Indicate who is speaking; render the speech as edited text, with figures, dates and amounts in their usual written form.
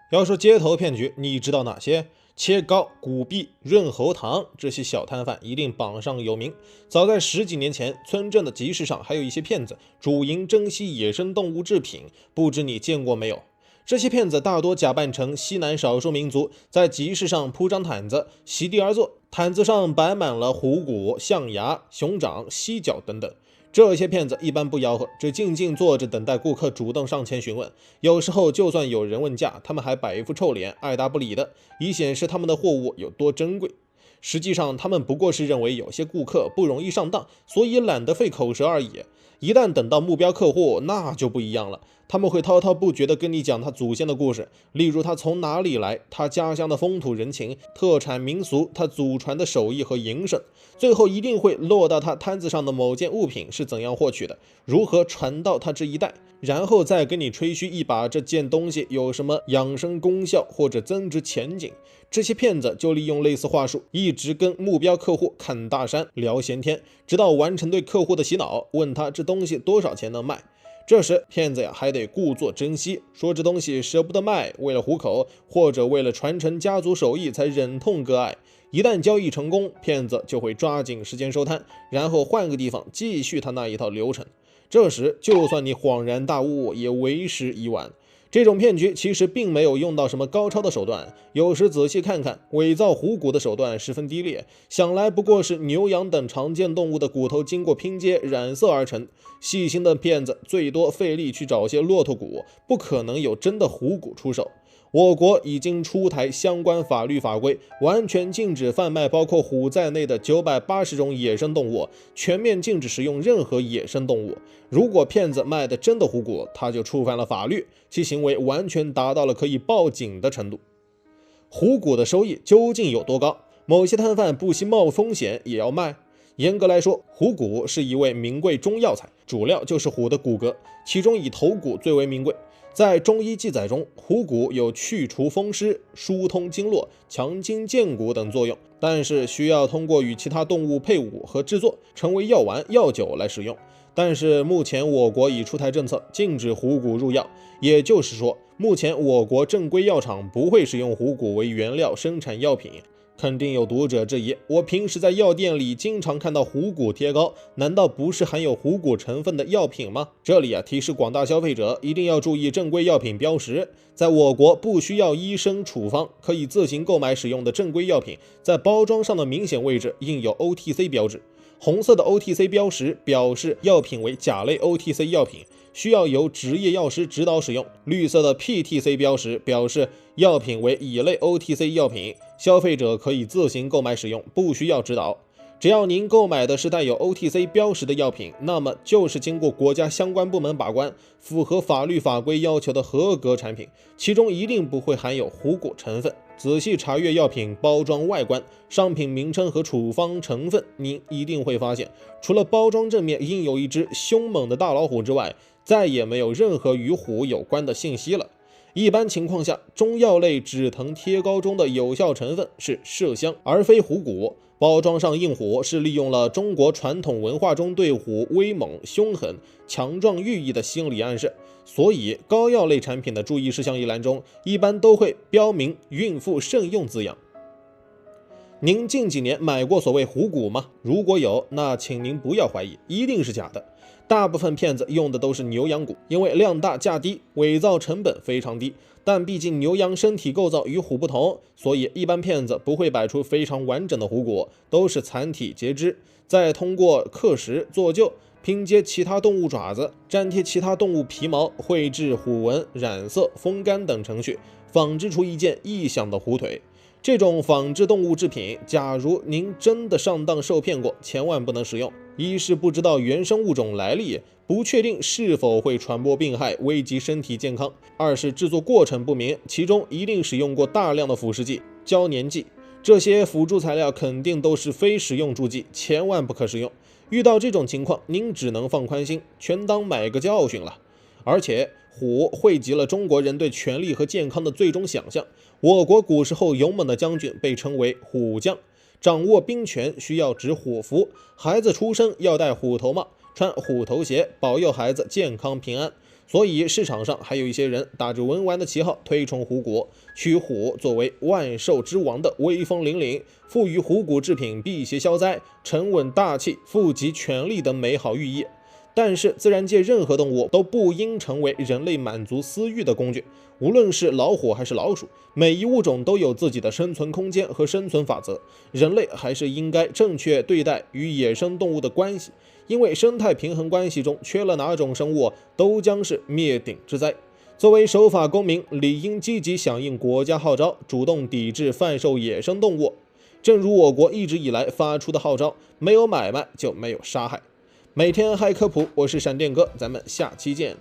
Speaker 1: 要说街头骗局，你知道哪些？切糕、古币、润喉糖，这些小摊贩一定榜上有名。早在十几年前，村镇的集市上还有一些骗子主营珍稀野生动物制品，不知你见过没有？这些骗子大多假扮成西南少数民族，在集市上铺张毯子，席地而坐，毯子上摆满了虎骨、象牙、熊掌、犀角等等。这些骗子一般不吆喝，只静静坐着等待顾客主动上前询问。有时候就算有人问价，他们还摆一副臭脸，爱答不理的，以显示他们的货物有多珍贵。实际上，他们不过是认为有些顾客不容易上当，所以懒得费口舌而已。一旦等到目标客户，那就不一样了。他们会滔滔不绝地跟你讲他祖先的故事，例如他从哪里来，他家乡的风土人情、特产民俗，他祖传的手艺和营生，最后一定会落到他摊子上的某件物品是怎样获取的，如何传到他这一代，然后再跟你吹嘘一把这件东西有什么养生功效或者增值前景。这些骗子就利用类似话术，一直跟目标客户侃大山聊闲天，直到完成对客户的洗脑，问他这东西多少钱能卖。这时骗子呀还得故作珍惜，说这东西舍不得卖，为了糊口或者为了传承家族手艺才忍痛割爱。一旦交易成功，骗子就会抓紧时间收摊，然后换个地方继续他那一套流程。这时就算你恍然大悟，也为时已晚。这种骗局其实并没有用到什么高超的手段，有时仔细看看，伪造虎骨的手段十分低劣，想来不过是牛羊等常见动物的骨头经过拼接染色而成。细心的骗子最多费力去找些骆驼骨，不可能有真的虎骨出手。我国已经出台相关法律法规，完全禁止贩卖包括虎在内的980种野生动物，全面禁止食用任何野生动物。如果骗子卖的真的虎骨，他就触犯了法律，其行为完全达到了可以报警的程度。虎骨的收益究竟有多高？某些摊贩不惜冒风险也要卖。严格来说，虎骨是一味名贵中药材，主料就是虎的骨骼，其中以头骨最为名贵。在中医记载中，虎骨有去除风湿、疏通经络、强筋健骨等作用，但是需要通过与其他动物配伍和制作，成为药丸、药酒来使用。但是目前我国已出台政策，禁止虎骨入药，也就是说，目前我国正规药厂不会使用虎骨为原料生产药品。肯定有读者质疑，我平时在药店里经常看到虎骨贴膏，难道不是含有虎骨成分的药品吗？这里提示广大消费者一定要注意正规药品标识。在我国不需要医生处方，可以自行购买使用的正规药品，在包装上的明显位置印有 OTC 标志。红色的 OTC 标识表示药品为甲类 OTC 药品，需要由执业药师指导使用。绿色的 PTC 标识表示药品为乙类 OTC 药品，消费者可以自行购买使用，不需要指导。只要您购买的是带有 OTC 标识的药品，那么就是经过国家相关部门把关，符合法律法规要求的合格产品，其中一定不会含有虎骨成分。仔细查阅药品包装外观、商品名称和处方成分，您一定会发现，除了包装正面印有一只凶猛的大老虎之外，再也没有任何与虎有关的信息了。一般情况下，中药类止疼贴膏中的有效成分是麝香，而非虎骨。包装上印虎是利用了中国传统文化中对虎威猛、凶狠、强壮寓意的心理暗示，所以膏药类产品的注意事项一栏中一般都会标明孕妇慎用字样。您近几年买过所谓虎骨吗？如果有，那请您不要怀疑，一定是假的。大部分骗子用的都是牛羊骨，因为量大价低，伪造成本非常低。但毕竟牛羊身体构造与虎不同，所以一般骗子不会摆出非常完整的虎骨，都是残体截肢，再通过刻蚀、做旧、拼接其他动物爪子、粘贴其他动物皮毛、绘制虎纹、染色、风干等程序，仿制出一件异想的虎腿。这种仿制动物制品，假如您真的上当受骗过，千万不能使用。一是不知道原生物种来历，不确定是否会传播病害，危及身体健康；二是制作过程不明，其中一定使用过大量的腐蚀剂、胶粘剂，这些辅助材料肯定都是非食用助剂，千万不可使用。遇到这种情况，您只能放宽心，全当买个教训了。而且虎汇集了中国人对权力和健康的最终想象。我国古时候勇猛的将军被称为虎将，掌握兵权需要执虎符，孩子出生要戴虎头帽，穿虎头鞋，保佑孩子健康平安。所以市场上还有一些人打着文玩的旗号推崇虎骨，取虎作为万兽之王的威风凛凛，赋予虎骨制品辟邪消灾、沉稳大气、富集权力等美好寓意。但是自然界任何动物都不应成为人类满足私欲的工具，无论是老虎还是老鼠，每一物种都有自己的生存空间和生存法则，人类还是应该正确对待与野生动物的关系，因为生态平衡关系中缺了哪种生物，都将是灭顶之灾。作为守法公民，理应积极响应国家号召，主动抵制贩售野生动物。正如我国一直以来发出的号召，没有买卖就没有杀害。每天嗨科普，我是闪电哥，咱们下期见。